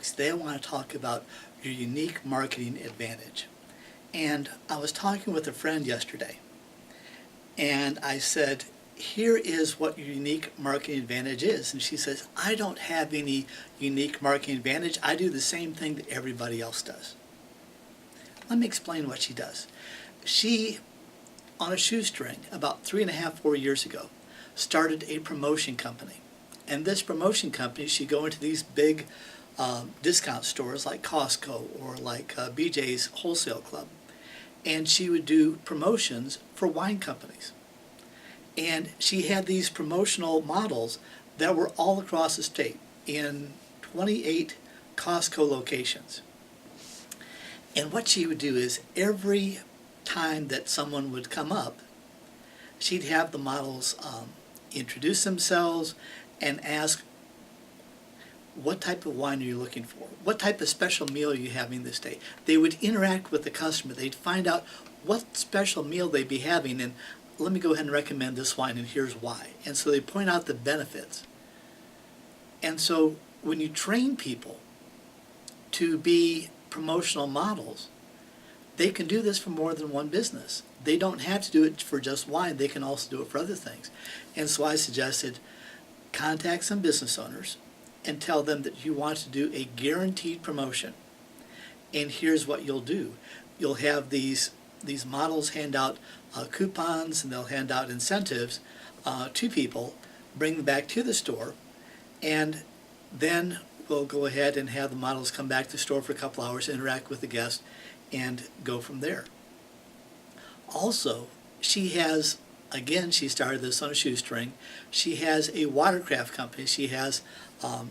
folks. Today I want to talk about your unique marketing advantage. And I was talking with a friend yesterday, and I said, here is what your unique marketing advantage is. And she says, I don't have any unique marketing advantage. I do the same thing that everybody else does. Let me explain what she does. She, on a shoestring, about 3.5, 4 years ago, started a promotion company. And this promotion company, she'd go into these big discount stores like Costco or like BJ's Wholesale Club, and she would do promotions for wine companies. And she had these promotional models that were all across the state in 28 Costco locations. And what she would do is every time that someone would come up, she'd have the models introduce themselves and ask, what type of wine are you looking for? What type of special meal are you having this day? They would interact with the customer. They'd find out what special meal they'd be having, and let me go ahead and recommend this wine, and here's why. And so they point out the benefits. And so when you train people to be promotional models, they can do this for more than one business. They don't have to do it for just wine. They can also do it for other things. And so I suggested contact some business owners and tell them that you want to do a guaranteed promotion. And here's what you'll do. You'll have these models hand out coupons, and they'll hand out incentives to people, bring them back to the store, and then we'll go ahead and have the models come back to the store for a couple hours, interact with the guest, and go from there. Also, she has, again, she started this on a shoestring. She has a watercraft company. She has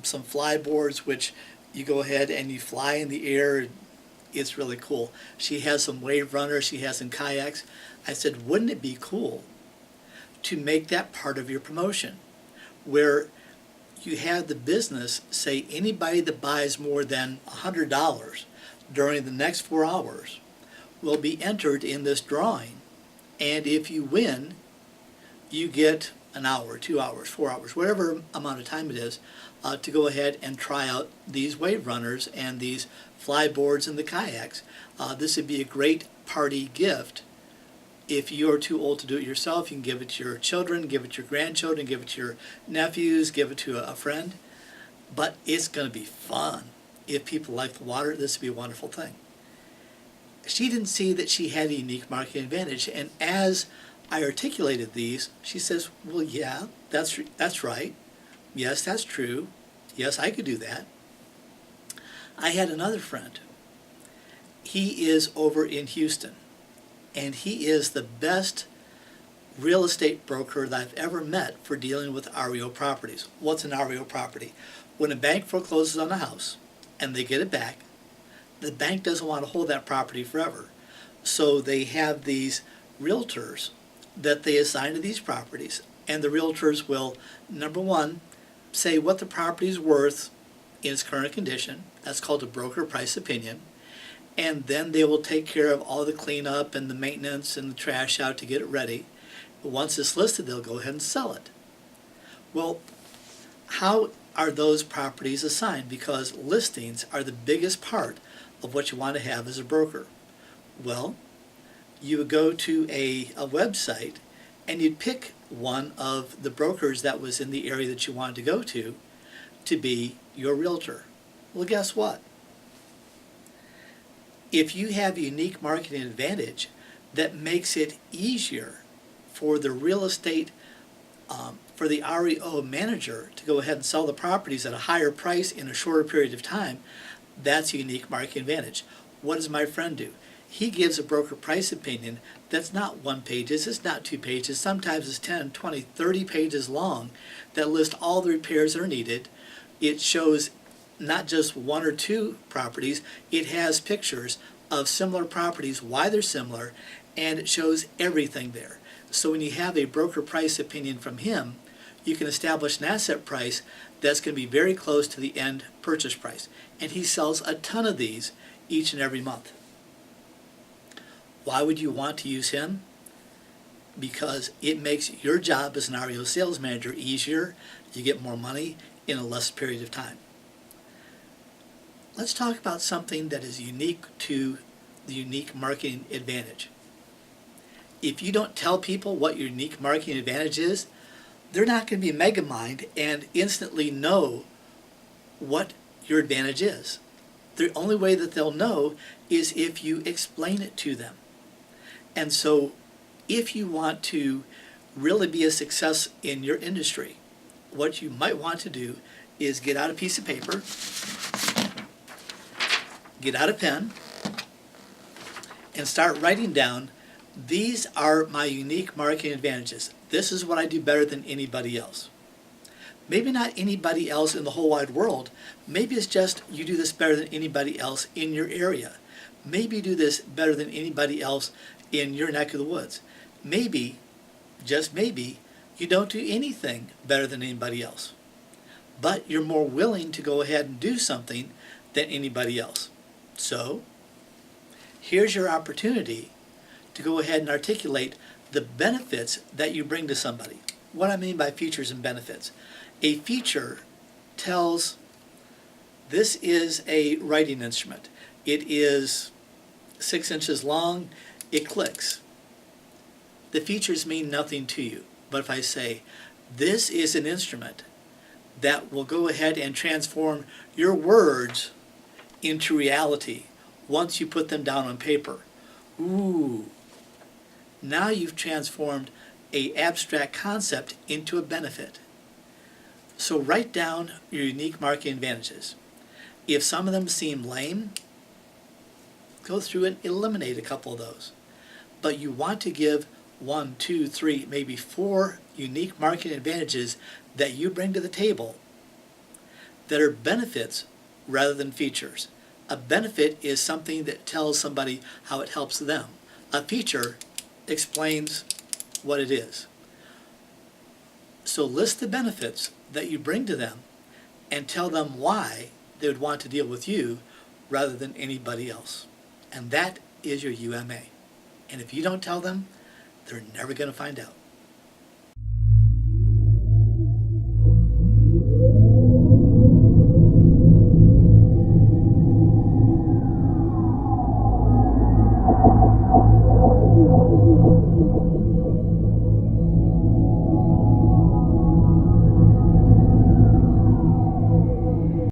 some fly boards, which you go ahead and you fly in the air. It's really cool. She has some wave runners. She has some kayaks. I said, wouldn't it be cool to make that part of your promotion, where you have the business say anybody that buys more than $100 during the next 4 hours will be entered in this drawing, and if you win, you get an hour, 2 hours, 4 hours, whatever amount of time it is, to go ahead and try out these wave runners and these fly boards and the kayaks. This would be a great party gift. If you're too old to do it yourself, you can give it to your children, give it to your grandchildren, give it to your nephews, give it to a friend. But it's going to be fun. If people like the water, this would be a wonderful thing. She didn't see that she had a unique marketing advantage, and as I articulated these, she says, well, yeah, that's right. Yes, that's true. Yes, I could do that. I had another friend. He is over in Houston, and he is the best real estate broker that I've ever met for dealing with REO properties. What's an REO property? When a bank forecloses on a house and they get it back, the bank doesn't want to hold that property forever. So they have these realtors that they assign to these properties, and the realtors will, number one, say what the property is worth in its current condition. That's called a broker price opinion. And then they will take care of all the cleanup and the maintenance and the trash out to get it ready. But once it's listed, they'll go ahead and sell it. Well, how are those properties assigned? Because listings are the biggest part of what you want to have as a broker. Well, you would go to a website and you'd pick one of the brokers that was in the area that you wanted to go to be your realtor. Well, guess what? If you have a unique marketing advantage that makes it easier for the real estate, for the REO manager to go ahead and sell the properties at a higher price in a shorter period of time, that's a unique marketing advantage. What does my friend do? He gives a broker price opinion that's not 1 page, it's not 2 pages, sometimes it's 10, 20, 30 pages long, that lists all the repairs that are needed. It shows not just 1 or 2 properties, it has pictures of similar properties, why they're similar, and it shows everything there. So when you have a broker price opinion from him, you can establish an asset price that's going to be very close to the end purchase price. And he sells a ton of these each and every month. Why would you want to use him? Because it makes your job as an REO sales manager easier. You get more money in a less period of time. let's talk about something that is unique to the unique marketing advantage. If you don't tell people what your unique marketing advantage is, they're not going to be mega mind and instantly know what your advantage is. The only way that they'll know is if you explain it to them. And so if you want to really be a success in your industry, what you might want to do is get out a piece of paper, get out a pen, and start writing down, these are my unique marketing advantages. This is what I do better than anybody else. Maybe not anybody else in the whole wide world. Maybe it's just you do this better than anybody else in your area. Maybe you do this better than anybody else in your neck of the woods. Maybe, just maybe, you don't do anything better than anybody else. But you're more willing to go ahead and do something than anybody else. So, here's your opportunity to go ahead and articulate the benefits that you bring to somebody. What I mean by features and benefits. A feature tells, this is a writing instrument. It is 6 inches long, it clicks. The features mean nothing to you. But if I say, this is an instrument that will go ahead and transform your words into reality once you put them down on paper. Ooh, now you've transformed an abstract concept into a benefit. So write down your unique marketing advantages. If some of them seem lame, go through and eliminate a couple of those. But you want to give 1, 2, 3, maybe 4 unique marketing advantages that you bring to the table that are benefits rather than features. A benefit is something that tells somebody how it helps them. A feature explains what it is. So list the benefits that you bring to them and tell them why they would want to deal with you rather than anybody else. And that is your UMA. And if you don't tell them, they're never going to find out.